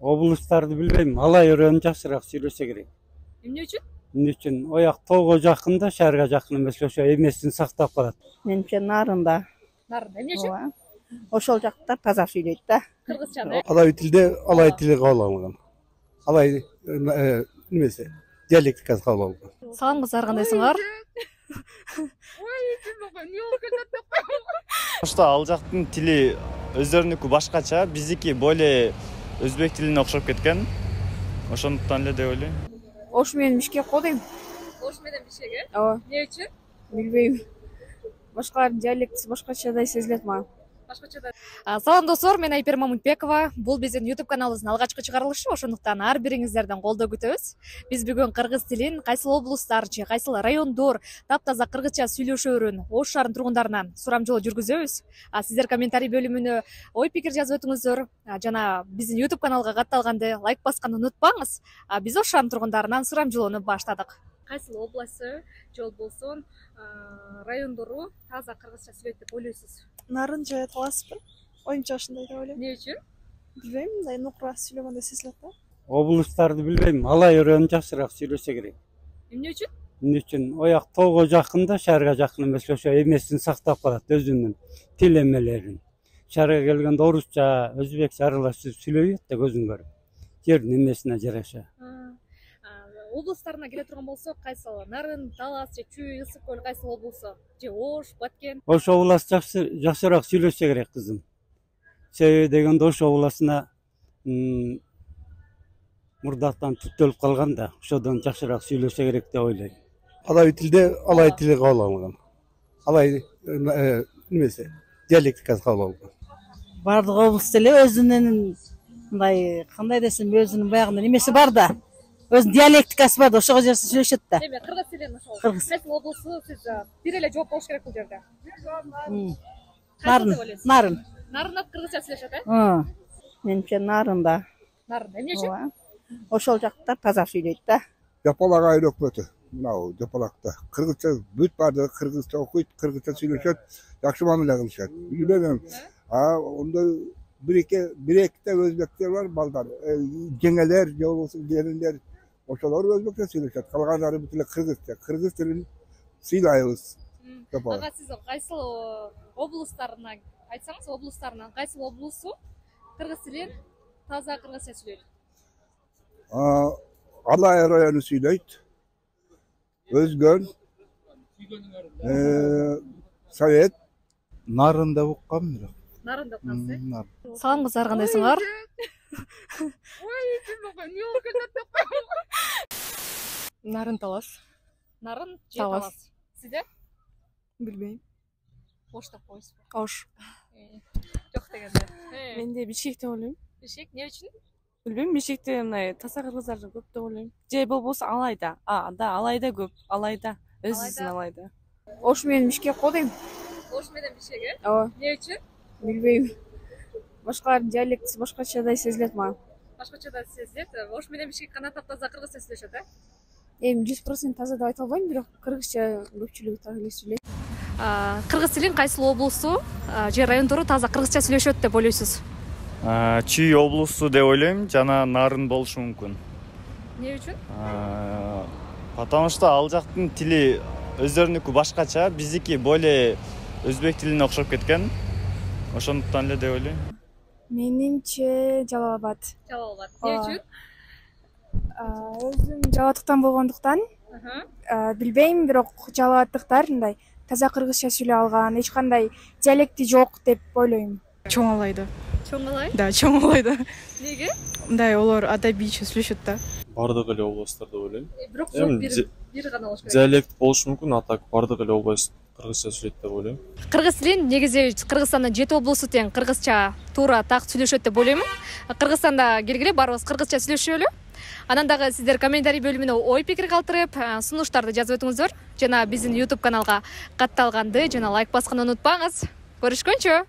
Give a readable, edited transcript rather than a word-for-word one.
Облустарды билбейм, алай өрөөнү жакшыраак сүйлөшө керек. Эмне үчүн? Эмне үчүн? Ояк тоого жакын да, шаарга жакын эмес, ошо эмесин сактап калат. Менимче нарында. Нарын эмне үчүн? Ошол жакта таза сүйлөйт да. Кыргызчаны. Алай тилде алай тили кабыл алынган. Алай немесе диалектикасы кабыл алынган. Салам кыздар, кандайсыңар? Что ал жактын тили өздөрүнүкү башкача, биздики более өзбек тилине окшоп кеткен. Ошондуктан эле деп ойлойм. Ош менен Бишкек го дейм. Ош менен Бишкек, Ооба, эмне үчүн? билбейм. Башкалардын диалектиси башкачадай сезилет мага. Башкачада. Салам достор, мен Айпер Мамытбекова. Бул биздин YouTube каналыбыздын алгачкы чыгарылышы, ошондуктан ар бириңиздерден колдоо күтөбүз. Биз бүгүн кыргыз тилин кайсыл облустар же кайсыл райондор таптаза кыргызча сүйлөшөөрүн Ош шаарынын тургундарынан сурамжылоо жүргүзөбүз. Сиздер комментарий бөлүмүнө ой пикир жазып өтүңүздөр. Жана биздин YouTube каналга катталганды лайк басканды унутпаңыз. Биз Ош шаарынын тургундарынан сурамжылоону баштадык. Кайсыл областы же болбосо райондору таза кыргызча сүйлөйт деп ойлойсуз? Нарын же таласпы? Оюнча ушундай деп ойлойм. Эмне үчүн? Билбейм, мындай нукура сүйлөгөндөй сезилет да. Облустарды билбейм, алай өрөөнү жакшыраак сүйлөшө керек. Эмне үчүн? Эмне үчүн? Ояк тоого жакын да, шаарга жакын эмес, ошо эмесин сактап калат, өзүнүн тил эмелерин. Шаарга келгенде орусча, өзбекче аралашып сүйлөйт да көзүн көрүп. Жердин эмесине жараша. Облустарына келе турган болсок, кайсыл? Нарын, Талас же Чүй, Ысык көл кайсыл облусу? Же Ош, Баткен? Ош областы жакшыраак сүйлөшө керек кызым. Себеби дегенде Ош областына мурдатан түптөлүп калган да, ошодон жакшыраак сүйлөшө керек деп ойлойм. Алай тилде алай тили кабыл алынган. Алай немесе диалектикасы кабыл алынган. Бардык облус деле өзүнүн мындай кандай десем, өзүнүн баягы немеси бар да. Өзүнүн диалектикасы бар да, ошого жараша сүйлөшөт да. Эми кыргыз тилин ошол. Кыргыз. Кайсыл облусу сиз бир эле жооп болуш керек бул жерде. Нарын. Нарын. Нарында кыргызча сүйлөшөт, э? Менимче нарында. Нарын эмне үчүн? Ошол жакта таза сүйлөйт да. Жапалак айыл өкмөтү. Мынау Жапалакта кыргызча бүт барды кыргызча окуйт, кыргызча сүйлөшөт, жакшы мамиле кылышат. Билбейм. Ондой бир эките өзбектер бар балдар. Жеңелер, же болбосо келиндер. Ошолор өзбекче сүйлөшөт. Калгандары бүт эле кыргызча. Кыргыз тилин сыйлайбыз. Ага, сиз кайсыл облустарына айтсаңыз, облустарынан кайсыл облусу кыргыз тилин таза кыргызча сүйлөйт? Алай району сүйлөйт. Өзгөн. Совет. Нарында уккам бирок. Нарында уккансыз? Салам кыздар, кандайсыңар? Нарын талас. Нарын же Талас. Талас? Сизде? Билбейм. Ош деп коесузбу? Ош. Жок дегенде. Менде Бишкек деп ойлойм. Бишкек эмне үчүн? Билбейм, Бишкекте мындай таза кыргыздар көп деп ойлойм. Же болбосо Алайда. Алайда көп. Алайда. Өзүбүздүн Алайда. Ош менен Бишкек го дейм. Ош менен Бишкек, э? Ооба, Эмне үчүн? билбейм. Башкалардын диалектиси башкачадай сезилет мага. Башкачада сезилет. Ош менен Бишкек гана таптаза кыргызча сүйлөшөт, э? Эми 100% таза деп айта албайм, бирок кыргызча көпчүлүгү так эле сүйлөйт. Кыргыз тилин кайсыл облусу же райондору таза кыргызча сүйлөшөт деп ойлойсуз? Чүй облусу деп ойлойм, жана Нарын болушу мүмкүн. Эмне үчүн? Потому что ал жактын тили өздөрүнүкү башкача, биздики более өзбек тилине окшоп кеткен. Ошондуктан эле деп ойлойм. Менимче Жалал-Абад. Жалал-Абад. Эмне үчүн? Өзүм жалалаттыктан болгондуктан, билбейм, бирок жалалаттыктар мындай таза кыргызча сүйлөй алган, эч кандай диалекти жок деп ойлойм. Чоң Алайда. Чоң Алай? Да, Чоң Алайда. Неге? Мындай олар адабийче сүйлөшөт да. Бардык эле областтар деп ойлойм. Бирок жок бир гана болуш керек. Диалект болушу мүмкүн, а так бардык эле област кыргызча сүйлөйт деп ойлойм. Кыргыз тилин негизи Кыргызстандын 7 облусу тең кыргызча туура так сүйлөшөт деп ойлойм. Кыргызстанда келгиле баарыбыз кыргызча сүйлөшөлү. Анан дагы сиздер комментарий бөлүмүнө ой пикир калтырып, сунуштарды жазып өтүңүздөр. Жана биздин YouTube каналга катталганды жана лайк басканды унутпаңыз. Көрүшкөнчө.